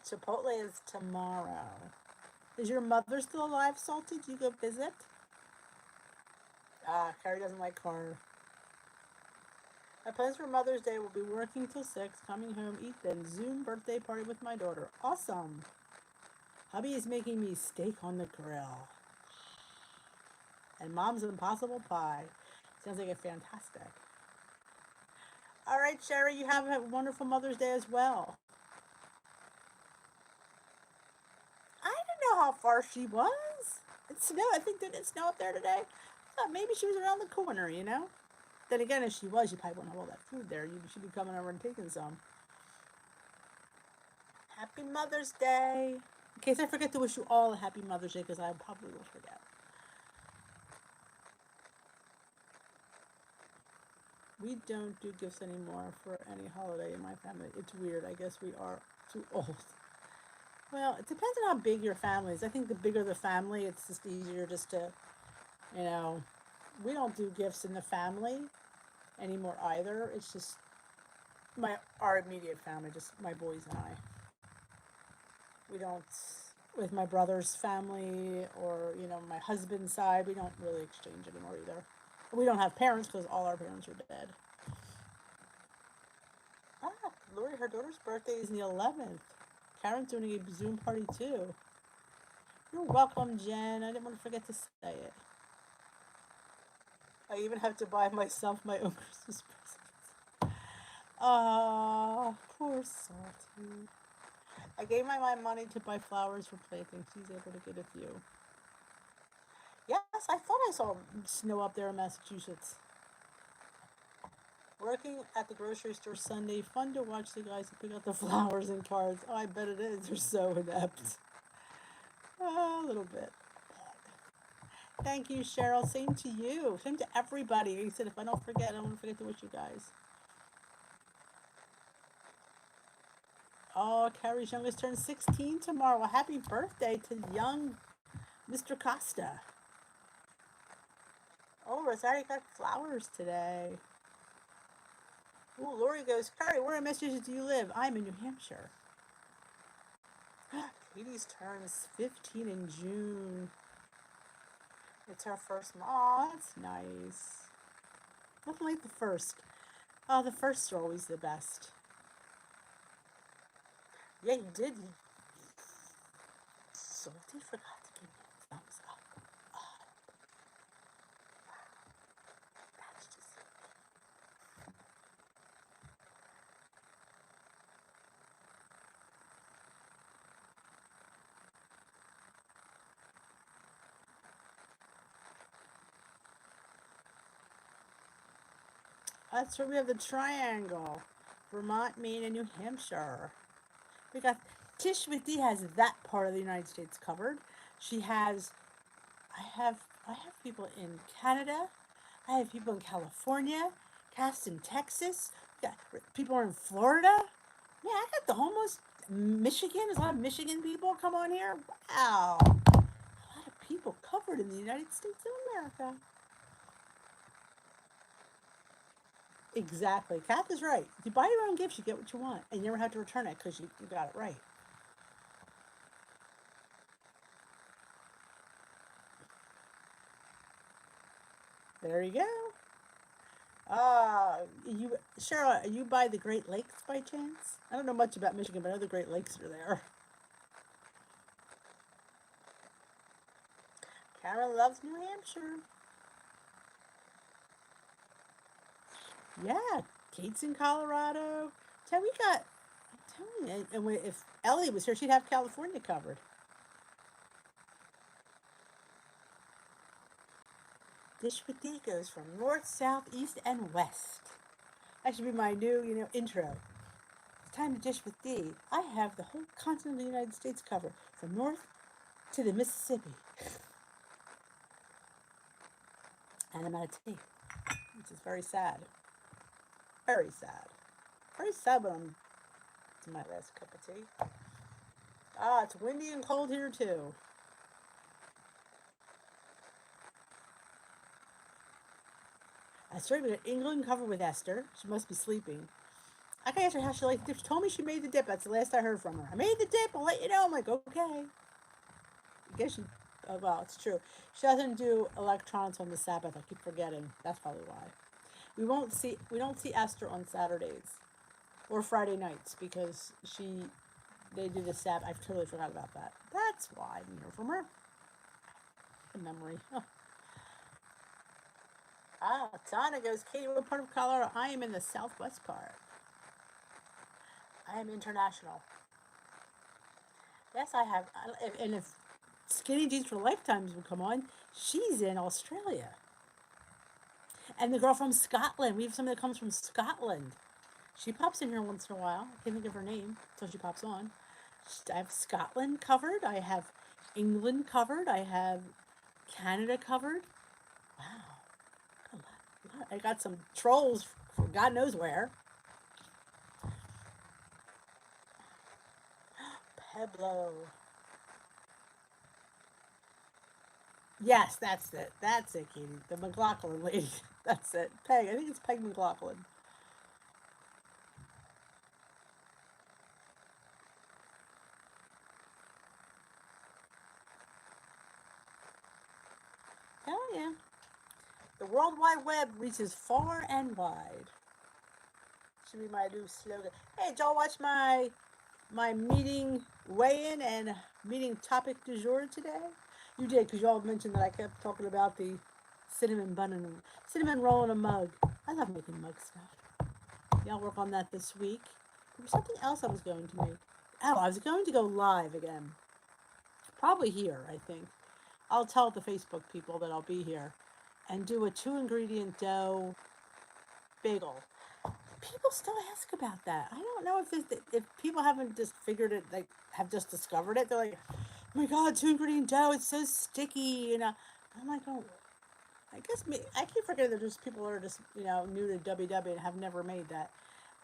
Speaker 1: Chipotle is tomorrow. Is your mother still alive, Salty? Do you go visit? Carrie doesn't like horror. My plans for Mother's Day will be working till 6, coming home, eat, then Zoom birthday party with my daughter. Awesome. Hubby is making me steak on the grill. and Mom's Impossible Pie. Sounds like a fantastic. All right, Sherry, you have a wonderful Mother's Day as well. I didn't know how far she was. It snowed. I think did it snow up there today? I thought maybe she was around the corner, you know? Then again, if she was, you probably wouldn't have all that food there. You should be coming over and taking some. Happy Mother's Day. In case I forget to wish you all a happy Mother's Day, because I probably will forget. We don't do gifts anymore for any holiday in my family. It's weird. I guess we are too old. Well, it depends on how big your family is. I think the bigger the family, it's just easier just to, you know, we don't do gifts in the family anymore either. It's just our immediate family, just my boys and I. We don't, with my brother's family or, you know, my husband's side, we don't really exchange anymore either. We don't have parents because all our parents are dead. Ah, Lori, her daughter's birthday is the 11th. Karen's doing a Zoom party too. You're welcome, Jen. I didn't want to forget to say it. I even have to buy myself my own Christmas presents. Ah, poor Salty. I gave my mom money to buy flowers for planting. She's able to get a few. Yes, I thought I saw snow up there in Massachusetts. Working at the grocery store Sunday. Fun to watch the guys pick up the flowers and cards. Oh, I bet it is. They're so inept. A little bit. Thank you, Cheryl. Same to you. Same to everybody. He said, if I don't forget, I don't want to forget to wish you guys. Oh, Carrie's youngest turns 16 tomorrow. Well, happy birthday to young Mr. Costa. Oh, Rosario got flowers today. Ooh, Lori goes, Carrie, where in Massachusetts do you live? I'm in New Hampshire. Katie's turns 15 in June. It's her first month. Oh, that's nice. Nothing like the first. Oh, the firsts are always the best. Yeah, you did. Salty forgot to give me a thumbs up. Oh, that's just... That's where we have the triangle. Vermont, Maine, and New Hampshire. We got Tish Whitty has that part of the United States covered. She has I have people in Canada. I have people in California, cast in Texas. We got people are in Florida. Yeah, I got the almost Michigan. There's a lot of Michigan people come on here. Wow. A lot of people covered in the United States of America. Exactly. Kath is right. If you buy your own gifts, you get what you want. And you never have to return it because you got it right. There you go. Cheryl, are you by the Great Lakes by chance? I don't know much about Michigan, but I know the Great Lakes are there. Karen loves New Hampshire. Yeah, Kate's in Colorado. So we got, I'm telling you, and if Ellie was here, she'd have California covered. Dish with D goes from north, south, east, and west. That should be my new, intro. It's time to dish with D. I have the whole continent of the United States covered, from north to the Mississippi. And I'm out of tea, which is very sad. Very sad. Very sad when I'm to my last cup of tea. Ah, it's windy and cold here too. I started with England covered with Esther. She must be sleeping. I can ask her how she liked the dip. She told me she made the dip. That's the last I heard from her. I made the dip. I'll let you know. I'm like, okay. I guess she, well, it's true. She doesn't do electronics on the Sabbath. I keep forgetting. That's probably why. We don't see Esther on Saturdays or Friday nights because they do the Sabbath. I totally forgot about that. That's why I didn't hear from her. A memory. Oh. Ah, Donna goes, Katie, what part of Colorado? I am in the southwest part. I am international. Yes, I have. And if Skinny Jeans for Lifetimes would come on, she's in Australia. And the girl from Scotland. We have somebody that comes from Scotland. She pops in here once in a while. I can't think of her name until she pops on. I have Scotland covered. I have England covered. I have Canada covered. Wow. I got some trolls from God knows where. Pueblo. Yes, that's it. That's it, Katie. The McLaughlin lady. That's it. Peg. I think it's Peg McLaughlin. Oh, yeah. The World Wide Web reaches far and wide. Should be my new slogan. Hey, did y'all watch my meeting weigh-in and meeting topic du jour today? You did, because y'all mentioned that I kept talking about the cinnamon bun and cinnamon roll in a mug. I love making mug stuff. Y'all work on that this week. There was something else I was going to make. Oh, I was going to go live again. Probably here, I think. I'll tell the Facebook people that I'll be here and do a 2-ingredient dough bagel. People still ask about that. I don't know if people haven't just figured it, like have just discovered it. They're like, oh my God, 2-ingredient dough, it's so sticky. I'm like, oh, I guess I keep forgetting that there's people that are just, new to WW and have never made that.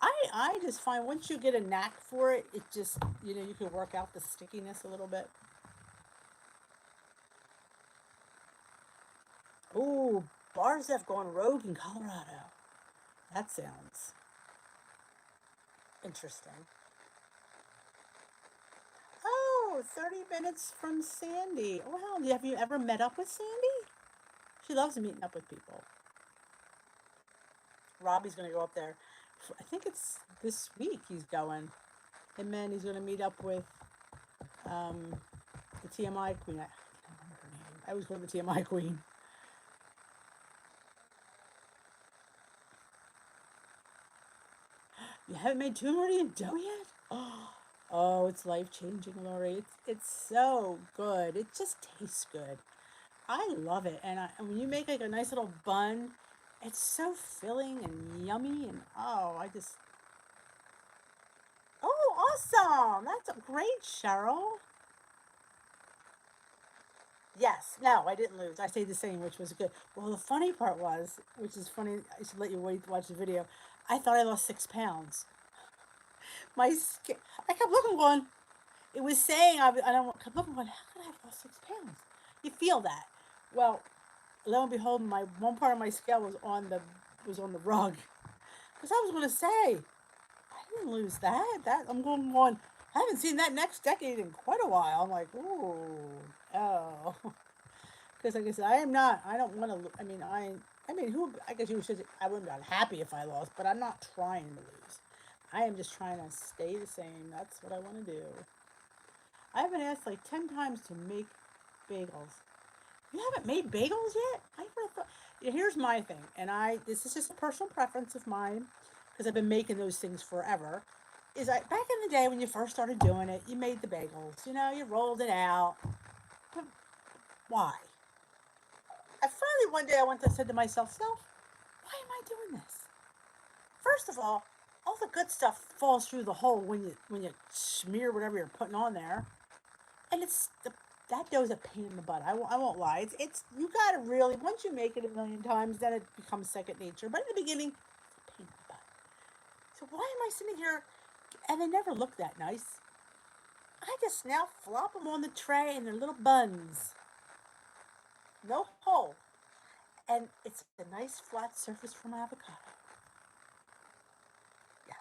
Speaker 1: I just find once you get a knack for it, it just, you can work out the stickiness a little bit. Ooh, bars have gone rogue in Colorado. That sounds interesting. Oh, 30 minutes from Sandy. Oh, wow. Have you ever met up with Sandy? She loves meeting up with people. Robbie's going to go up there. I think it's this week he's going. And then he's going to meet up with the TMI queen. I can't remember her name. I always go to the TMI queen. You haven't made turmeric dough yet? Oh, it's life-changing, Lori. It's so good. It just tastes good. I love it. And when you make like a nice little bun, it's so filling and yummy. And oh, awesome. That's great, Cheryl. Yes. No, I didn't lose. I stayed the same, which was good. Well, the funny part was, which is funny, I should let you wait to watch the video. I thought I lost 6 pounds. My skin, I kept looking going, it was saying, I kept looking going, how could I have lost 6 pounds? You feel that. Well, lo and behold, my one part of my scale was on the rug. Because I was going to say, I didn't lose that. I'm going on. I haven't seen that next decade in quite a while. I'm like, ooh, oh. Because like I said, I don't want to. I guess you should. I wouldn't be unhappy if I lost, but I'm not trying to lose. I am just trying to stay the same. That's what I want to do. I've been asked like 10 times to make bagels. You haven't made bagels yet? I would have thought. Here's my thing, and this is just a personal preference of mine, because I've been making those things forever. Back in the day when you first started doing it, you made the bagels. You rolled it out. But why? I finally one day said to myself, "Self, why am I doing this? First of all the good stuff falls through the hole when you smear whatever you're putting on there, and that dough's a pain in the butt. I won't lie. It's you gotta really, once you make it a million times, then it becomes second nature. But in the beginning, it's a pain in the butt. So why am I sitting here? And they never look that nice. I just now flop them on the tray in their little buns, no hole, and it's a nice flat surface for my avocado. Yeah,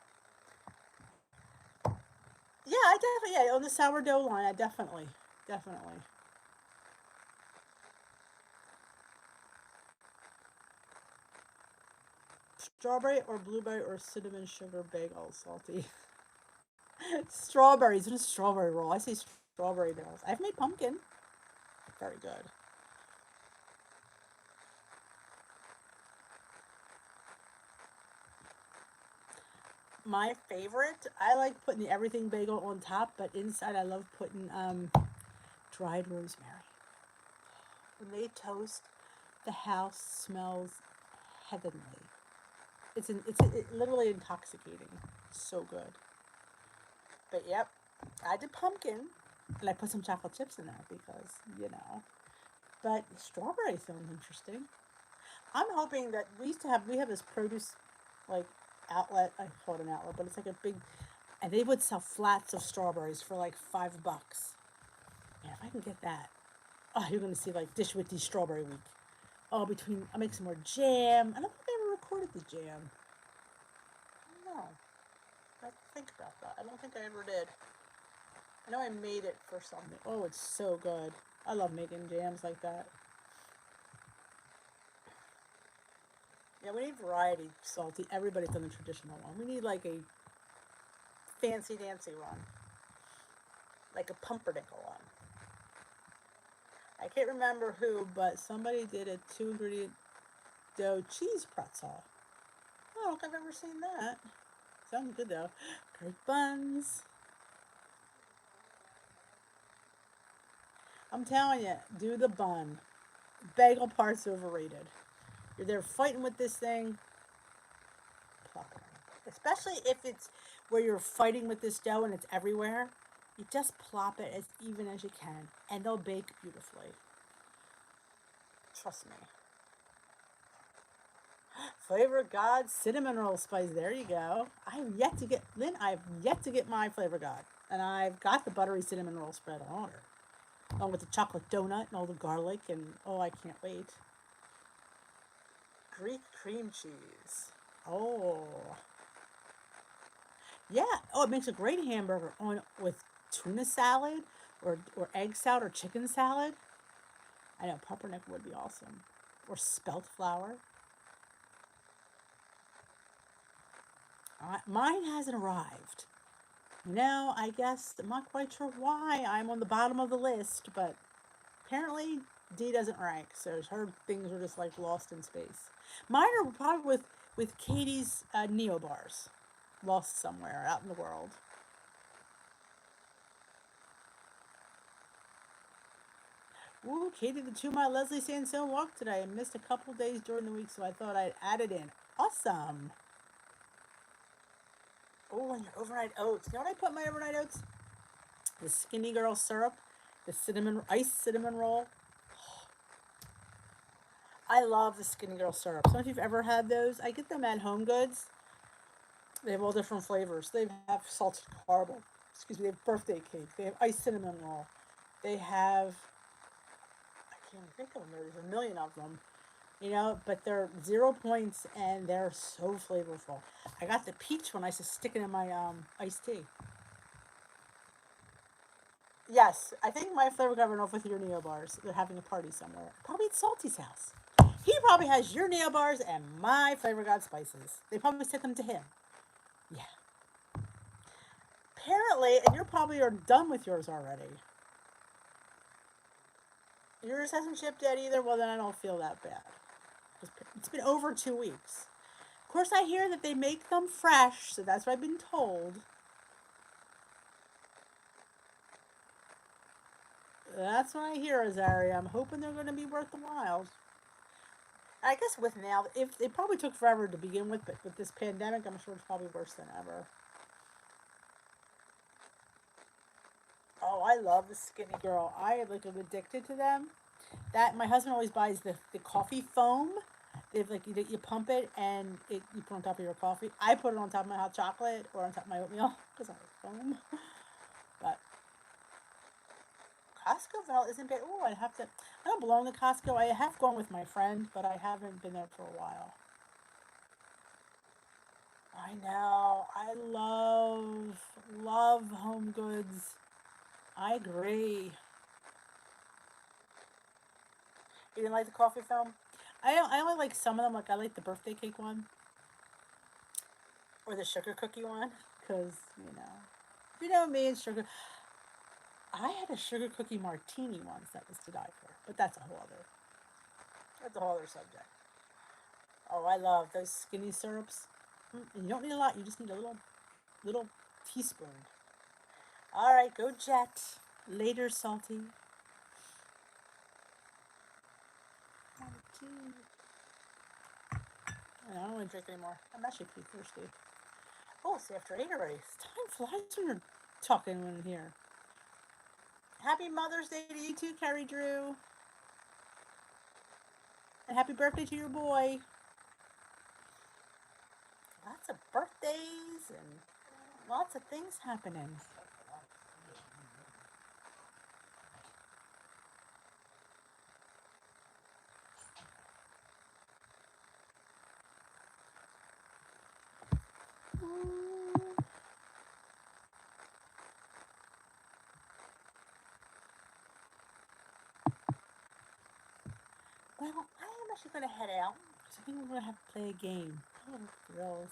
Speaker 1: yeah, I definitely, on the sourdough line, I definitely. Strawberry or blueberry or cinnamon sugar bagel, salty. Strawberries in a strawberry roll. I say strawberry bagels. I've made pumpkin. Very good. My favorite, I like putting the everything bagel on top, but inside I love putting dried rosemary. When they toast, the house smells heavenly. It's literally intoxicating. It's so good. But yep, I did pumpkin, and I put some chocolate chips in there because But strawberry sounds interesting. I'm hoping that we have this produce like outlet. I call it an outlet, but it's like a big, and they would sell flats of strawberries for like $5. Man, if I can get that, oh, you're gonna see like Dish with these Strawberry Week. Oh, I'll make some more jam. I don't think I ever recorded the jam. I don't know. I have to think about that. I don't think I ever did. I know I made it for something. Oh, it's so good. I love making jams like that. Yeah, we need variety, salty. Everybody's done the traditional one. We need like a fancy dancy one, like a pumpernickel one. I can't remember who, but somebody did a 2-ingredient dough cheese pretzel. I don't think I've ever seen that. Sounds good though. Great buns. I'm telling you, do the bun. Bagel part's overrated. You're there fighting with this thing. Plop it on. Especially if it's where you're fighting with this dough and it's everywhere. You just plop it as even as you can, and they'll bake beautifully. Trust me. Flavor of God cinnamon roll spice. There you go. I've yet to get my Flavor God. And I've got the buttery cinnamon roll spread on order. Along with the chocolate donut and all the garlic, and oh, I can't wait. Greek cream cheese. Oh. Yeah. Oh, it makes a great hamburger on with tuna salad or egg salad or chicken salad. I know pumpernickel would be awesome. Or spelt flour. Mine hasn't arrived. I guess I'm not quite sure why I'm on the bottom of the list, but apparently D doesn't rank, so her things are just like lost in space. Mine are probably with Katie's Neo bars, lost somewhere out in the world. Ooh, Katie the 2 Mile Leslie Sansone walk today. I missed a couple days during the week, so I thought I'd add it in. Awesome. Oh, and your overnight oats. You know what I put in my overnight oats? The Skinny Girl syrup, the iced cinnamon roll. I love the Skinny Girl syrup. So if you've ever had those, I get them at Home Goods. They have all different flavors. They have salted caramel. Excuse me. They have birthday cake. They have iced cinnamon roll. They have, I can't even think of them. There's a million of them. But they're 0 points and they're so flavorful. I got the peach one. I used to stick it in my iced tea. Yes, I think my flavor got run off with your Neo bars. They're having a party somewhere. Probably at Salty's house. He probably has your Neo bars and my Flavor God spices. They probably sent them to him. Yeah. Apparently, and you're probably are done with yours already. Yours hasn't shipped yet either. Well, then I don't feel that bad. It's been over 2 weeks. Of course, I hear that they make them fresh, so that's what I've been told. That's what I hear, Azaria. I'm hoping they're going to be worth the while. I guess with now, if it probably took forever to begin with, but with this pandemic, I'm sure it's probably worse than ever. Oh, I love the Skinny Girl. I am addicted to them. That my husband always buys the coffee foam. They have you pump it and you put it on top of your coffee. I put it on top of my hot chocolate or on top of my oatmeal because I like foam. But Costco vanilla isn't bad. Oh, I don't belong to Costco. I have gone with my friend, but I haven't been there for a while. I know. I love Home Goods. I agree. You didn't like the coffee foam? I only like some of them. Like I like the birthday cake one or the sugar cookie one because me and sugar. I had a sugar cookie martini once that was to die for, but that's a whole other subject. Oh, I love those skinny syrups. And you don't need a lot. You just need a little little teaspoon. All right, go Jet. Later, Salty. I don't want to drink anymore. I'm actually pretty thirsty. Oh, it's after 8 already. Time flies when you're talking in here. Happy Mother's Day to you too, Carrie Drew. And happy birthday to your boy. Lots of birthdays and lots of things happening. Well, I am actually going to head out because I think we're going to have to play a game. Oh, thrills.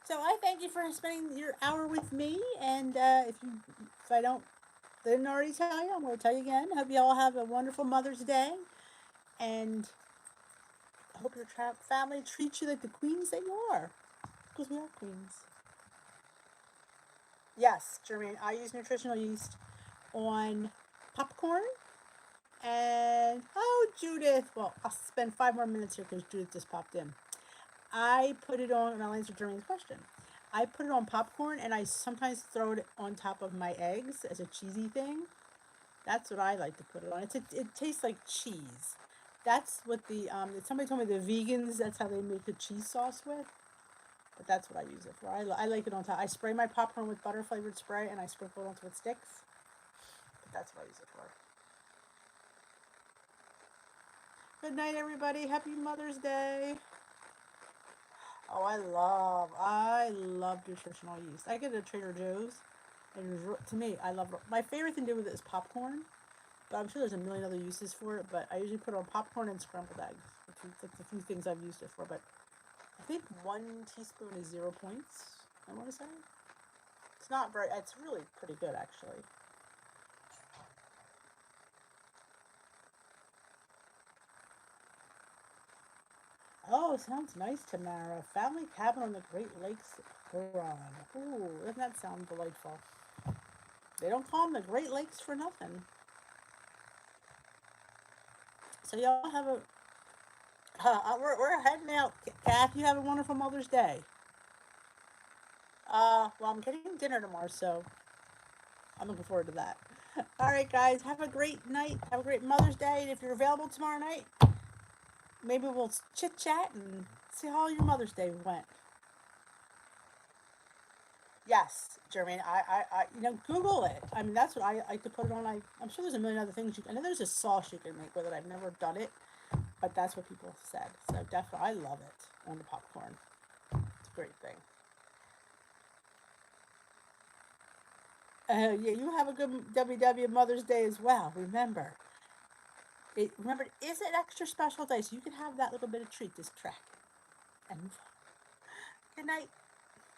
Speaker 1: So I thank you for spending your hour with me. And if I didn't already tell you, I'm going to tell you again. Hope you all have a wonderful Mother's Day. And I hope your family treats you like the queens that you are. Because we are queens. Yes, Jermaine, I use nutritional yeast on popcorn. And, oh, Judith. Well, I'll spend 5 more minutes here because Judith just popped in. I put it on, and I'll answer Jermaine's question. I put it on popcorn, and I sometimes throw it on top of my eggs as a cheesy thing. That's what I like to put it on. It tastes like cheese. That's what somebody told me the vegans, that's how they make the cheese sauce with. But that's what I use it for. I like it on top. I spray my popcorn with butter flavored spray, and I sprinkle it onto it sticks. But that's what I use it for. Good night, everybody. Happy Mother's Day. Oh, I love nutritional yeast. I get it at Trader Joe's. And to me, I love it. My favorite thing to do with it is popcorn. But I'm sure there's a million other uses for it. But I usually put it on popcorn and scrambled eggs. That's a few things I've used it for. But I think 1 teaspoon is 0 points, I want to say. It's really pretty good, actually. Oh, sounds nice, Tamara. Family cabin on the Great Lakes, Huron. Ooh, doesn't that sound delightful? They don't call them the Great Lakes for nothing. So y'all have we're heading out. Kath, you have a wonderful Mother's Day. Well, I'm getting dinner tomorrow, so I'm looking forward to that. All right, guys, have a great night. Have a great Mother's Day. And if you're available tomorrow night, maybe we'll chit chat and see how your Mother's Day went. Yes, Jermaine. I Google it. I mean, that's what I like to put it on. I'm sure there's a million other things I know there's a sauce you can make with it. I've never done it, but that's what people said. So definitely, I love it on the popcorn. It's a great thing. Yeah, you have a good WW Mother's Day as well. Remember, it is an extra special day, so you can have that little bit of treat this track. And good night.